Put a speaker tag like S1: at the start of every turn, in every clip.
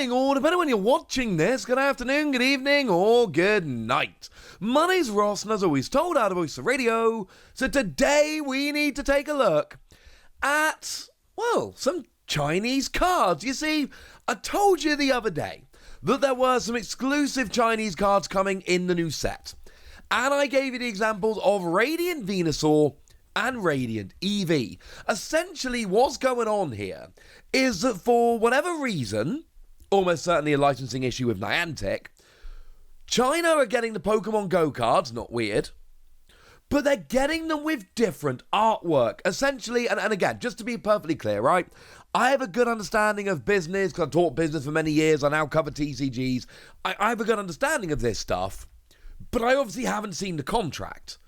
S1: morning, or depending on when you're watching this, good afternoon, good evening, or good night. My name's Ross, and as always told out of Voice of Radio, so today we need to take a look at, well, some Chinese cards. You see, I told you the other day that there were some exclusive Chinese cards coming in the new set, and I gave you the examples of Radiant Venusaur and Radiant Eevee. Essentially, what's going on here is that for whatever reason, almost certainly a licensing issue with Niantic, China are getting the Pokemon Go cards, not weird, but they're getting them with different artwork. Essentially, and again, just to be perfectly clear, right, I have a good understanding of business, because I've taught business for many years, I now cover TCGs, I have a good understanding of this stuff, but I obviously haven't seen the contract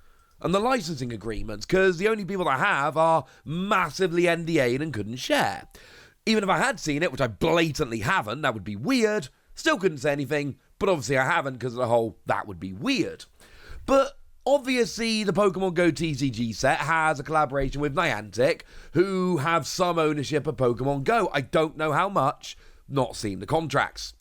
S1: and the licensing agreements, because the only people I have are massively NDA'd and couldn't share. Even if I had seen it, which I blatantly haven't, that would be weird, still couldn't say anything, but obviously I haven't because of the whole, that would be weird. But obviously the Pokemon Go TCG set has a collaboration with Niantic, who have some ownership of Pokemon Go. I don't know how much, not seen the contracts.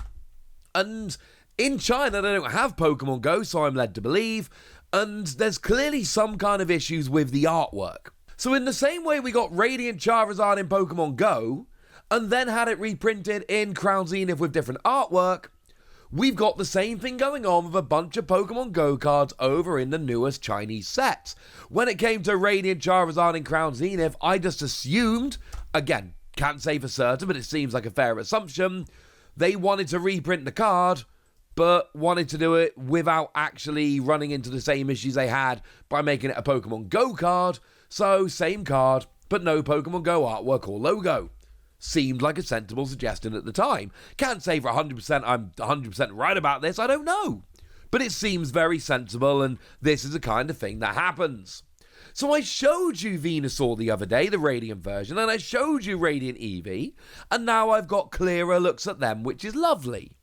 S1: And in China they don't have Pokemon Go, so I'm led to believe, and there's clearly some kind of issues with the artwork. So in the same way we got Radiant Charizard in Pokemon Go, and then had it reprinted in Crown Zenith with different artwork, we've got the same thing going on with a bunch of Pokemon Go cards over in the newest Chinese sets. When it came to Radiant Charizard in Crown Zenith, I just assumed, again, can't say for certain, but it seems like a fair assumption, they wanted to reprint the card, but wanted to do it without actually running into the same issues they had by making it a Pokemon Go card. So, same card, but no Pokemon Go artwork or logo. Seemed like a sensible suggestion at the time. Can't say for 100% I'm 100% right about this, I don't know. But it seems very sensible, and this is the kind of thing that happens. So I showed you Venusaur the other day, the Radiant version, and I showed you Radiant Eevee, and now I've got clearer looks at them, which is lovely.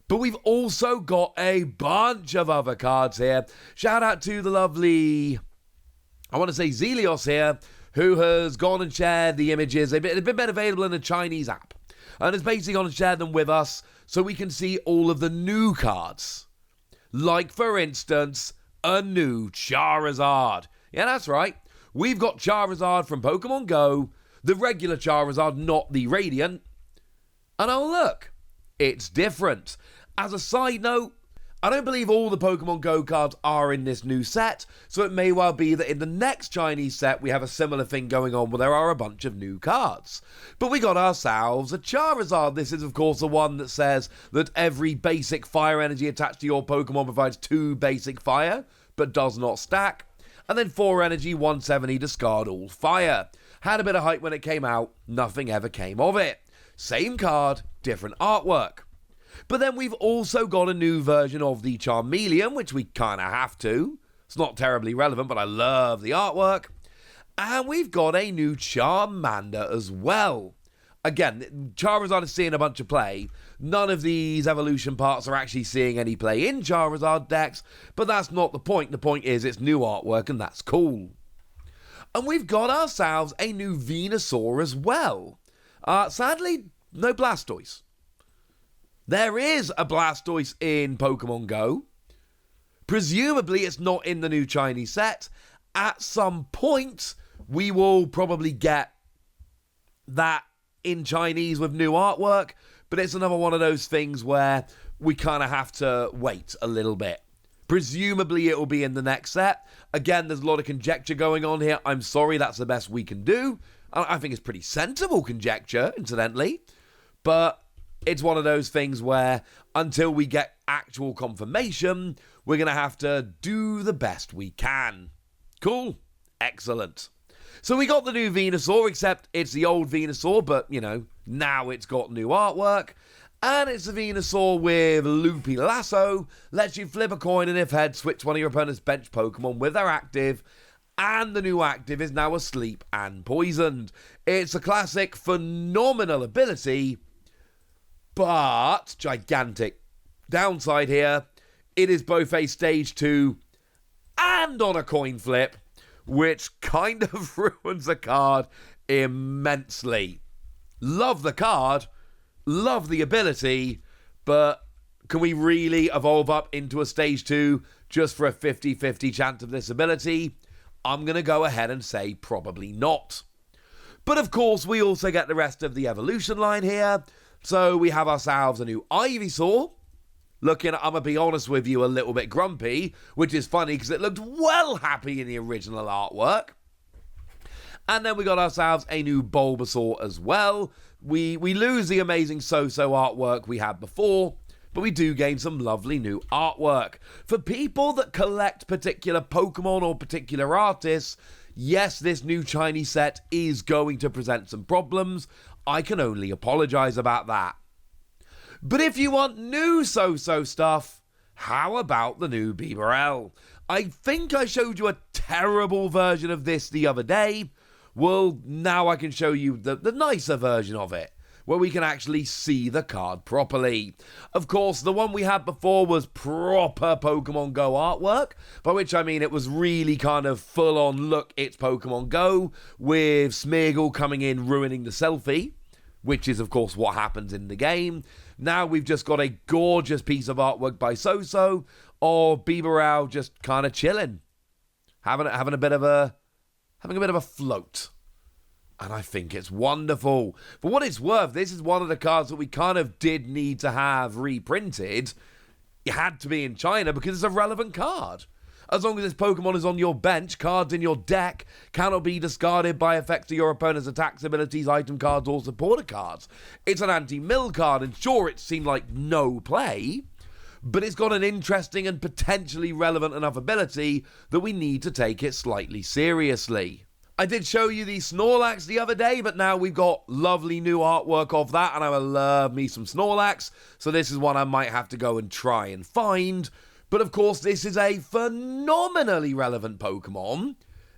S1: But we've also got a bunch of other cards here. Shout out to the lovely, I want to say Zelios here, who has gone and shared the images. They've been made available in a Chinese app, and has basically gone and shared them with us so we can see all of the new cards. Like, for instance, a new Charizard. Yeah, that's right. We've got Charizard from Pokemon Go, the regular Charizard, not the Radiant. And oh look, it's different. As a side note, I don't believe all the Pokemon Go cards are in this new set, so it may well be that in the next Chinese set we have a similar thing going on where there are a bunch of new cards. But we got ourselves a Charizard. This is of course the one that says that every basic fire energy attached to your Pokemon provides 2 basic fire, but does not stack. And then 4 energy, 170, discard all fire. Had a bit of hype when it came out, nothing ever came of it. Same card, different artwork. But then we've also got a new version of the Charmeleon, which we kind of have to. It's not terribly relevant, but I love the artwork. And we've got a new Charmander as well. Again, Charizard is seeing a bunch of play. None of these evolution parts are actually seeing any play in Charizard decks, but that's not the point. The point is it's new artwork, and that's cool. And we've got ourselves a new Venusaur as well. Sadly, no Blastoise. There is a Blastoise in Pokemon Go. Presumably it's not in the new Chinese set. At some point, we will probably get that in Chinese with new artwork, but it's another one of those things where we kind of have to wait a little bit. Presumably it will be in the next set. Again, there's a lot of conjecture going on here. I'm sorry, that's the best we can do. I think it's pretty sensible conjecture, incidentally, but it's one of those things where until we get actual confirmation, we're going to have to do the best we can. Cool. Excellent. So we got the new Venusaur, except it's the old Venusaur, but, you know, now it's got new artwork. And it's a Venusaur with Loopy Lasso. Lets you flip a coin and if head, switch one of your opponent's bench Pokemon with their active. And the new active is now asleep and poisoned. It's a classic, phenomenal ability, but gigantic downside here. It is both a stage 2 and on a coin flip, which kind of ruins the card immensely. Love the card, Love the ability, but can we really evolve up into a stage 2 just for a 50-50 chance of this ability? I'm going to go ahead and say probably not. But of course, we also get the rest of the evolution line here. So we have ourselves a new Ivysaur. Looking, I'm going to be honest with you, a little bit grumpy, which is funny because it looked well happy in the original artwork. And then we got ourselves a new Bulbasaur as well. We lose the amazing So-So artwork we had before, but we do gain some lovely new artwork. For people that collect particular Pokemon or particular artists, yes, this new Chinese set is going to present some problems. I can only apologise about that. But if you want new So-So stuff, how about the new Bibarel? I think I showed you a terrible version of this the other day. Well, now I can show you the nicer version of it, where we can actually see the card properly. Of course, the one we had before was proper Pokemon Go artwork, by which I mean it was really kind of full-on look, it's Pokemon Go, with Smeargle coming in ruining the selfie, which is, of course, what happens in the game. Now we've just got a gorgeous piece of artwork by So-So, or Bibarel just kind of chilling, having a bit of a float. And I think it's wonderful. For what it's worth, this is one of the cards that we kind of did need to have reprinted. It had to be in China because it's a relevant card. As long as this Pokemon is on your bench, cards in your deck cannot be discarded by effects of your opponent's attacks, abilities, item cards, or supporter cards. It's an anti-mill card, and sure, it seemed like no play, but it's got an interesting and potentially relevant enough ability that we need to take it slightly seriously. I did show you the Snorlax the other day, but now we've got lovely new artwork of that, and I will love me some Snorlax, so this is one I might have to go and try and find. But of course, this is a phenomenally relevant Pokemon.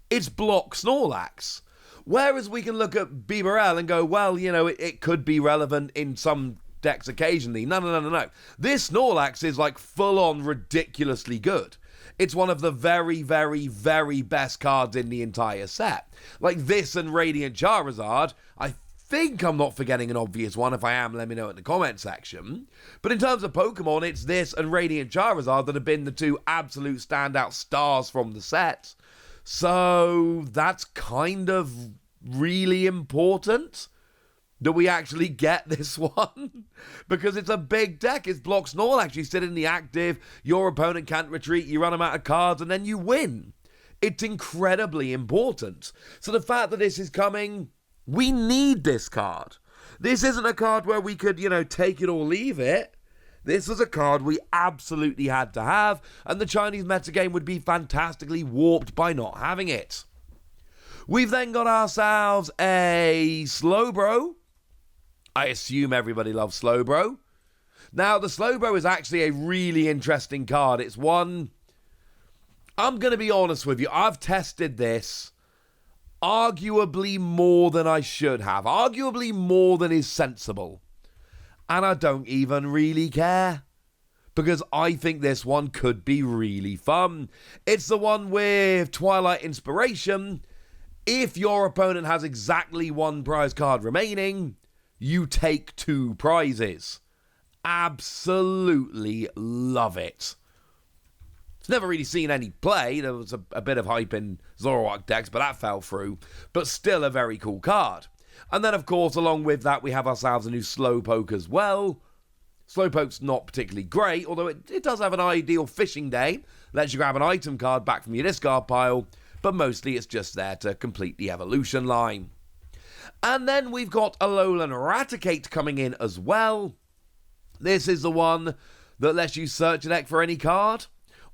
S1: It's Block Snorlax. Whereas we can look at Bibarel and go, well, you know, it could be relevant in some decks occasionally. No. This Snorlax is like full-on ridiculously good. It's one of the very, very, very best cards in the entire set. Like this and Radiant Charizard, I think I'm not forgetting an obvious one. If I am, let me know in the comment section. But in terms of Pokemon, it's this and Radiant Charizard that have been the two absolute standout stars from the set. So that's kind of really important that we actually get this one, because it's a big deck. It's Block Snorlax. You sit in the active, your opponent can't retreat, you run them out of cards, and then you win. It's incredibly important. So the fact that this is coming, we need this card. This isn't a card where we could, take it or leave it. This was a card we absolutely had to have, and the Chinese metagame would be fantastically warped by not having it. We've then got ourselves a Slowbro. I assume everybody loves Slowbro. Now, the Slowbro is actually a really interesting card. It's one, I'm going to be honest with you, I've tested this arguably more than I should have. Arguably more than is sensible. And I don't even really care, because I think this one could be really fun. It's the one with Twilight Inspiration. If your opponent has exactly one prize card remaining, you take 2 prizes. Absolutely love it. It's never really seen any play. There was a bit of hype in Zoroark decks, but that fell through. But still a very cool card. And then, of course, along with that, we have ourselves a new Slowpoke as well. Slowpoke's not particularly great, although it does have an ideal fishing day. Lets you grab an item card back from your discard pile, but mostly it's just there to complete the evolution line. And then we've got Alolan Raticate coming in as well. This is the one that lets you search a deck for any card.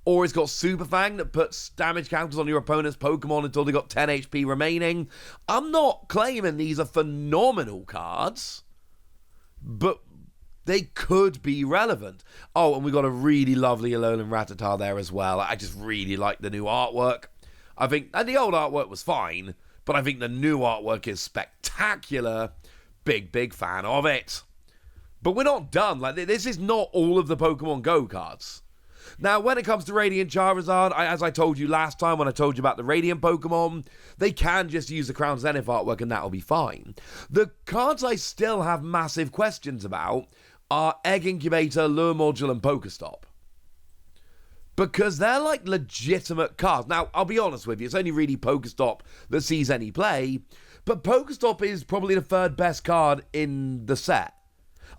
S1: Or it's got Super Fang that puts damage counters on your opponent's Pokemon until they got 10 HP remaining. I'm not claiming these are phenomenal cards, but they could be relevant. Oh, and we got a really lovely Alolan Rattata there as well. I just really like the new artwork. And the old artwork was fine, but I think the new artwork is spectacular. Big fan of it. But we're not done. Like, this is not all of the Pokemon Go cards. Now, when it comes to Radiant Charizard, as I told you last time when I told you about the Radiant Pokemon, they can just use the Crown Zenith artwork and that'll be fine. The cards I still have massive questions about are Egg Incubator, Lure Module, and Pokestop. Because they're like legitimate cards. Now, I'll be honest with you, it's only really Pokestop that sees any play, but Pokestop is probably the third best card in the set.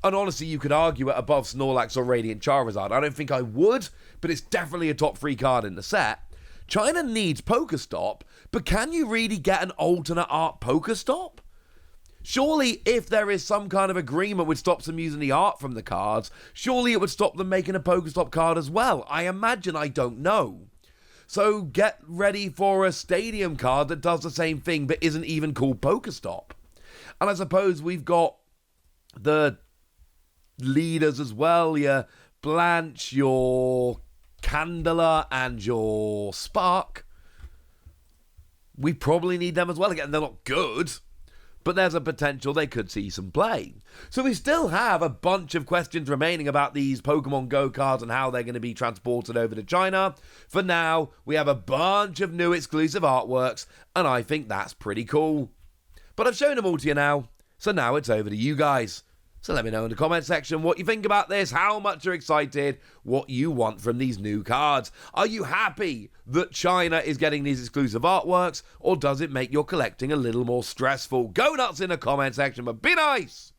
S1: And honestly, you could argue it above Snorlax or Radiant Charizard. I don't think I would, but it's definitely a top 3 card in the set. China needs Pokestop, but can you really get an alternate art Pokestop? Surely, if there is some kind of agreement which stops them using the art from the cards, surely it would stop them making a Pokestop card as well. I imagine, I don't know. So get ready for a stadium card that does the same thing but isn't even called Pokestop. And I suppose we've got the leaders as well, your Blanche, your Candela, and your Spark. We probably need them as well. Again, they're not good, but there's a potential they could see some play. So we still have a bunch of questions remaining about these Pokemon Go cards and how they're going to be transported over to China. For now, we have a bunch of new exclusive artworks, and I think that's pretty cool. But I've shown them all to you now, so now it's over to you guys. So let me know in the comment section what you think about this, how much you're excited, what you want from these new cards. Are you happy that China is getting these exclusive artworks, or does it make your collecting a little more stressful? Go nuts in the comment section, but be nice!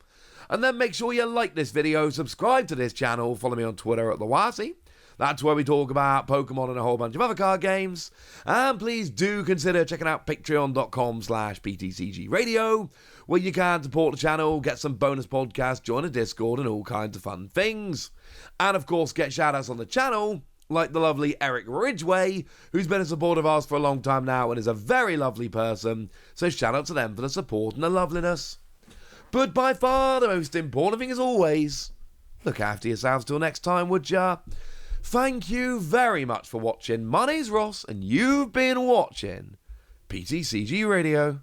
S1: And then make sure you like this video, subscribe to this channel, follow me on Twitter at @TheWasi. That's where we talk about Pokemon and a whole bunch of other card games. And please do consider checking out patreon.com/PTCG Radio, where you can support the channel, get some bonus podcasts, join a Discord, and all kinds of fun things. And of course, get shoutouts on the channel, like the lovely Eric Ridgway, who's been a supporter of ours for a long time now and is a very lovely person. So shout out to them for the support and the loveliness. But by far the most important thing, as always, look after yourselves till next time, would ya? Thank you very much for watching. My name's Ross, and you've been watching PTCG Radio.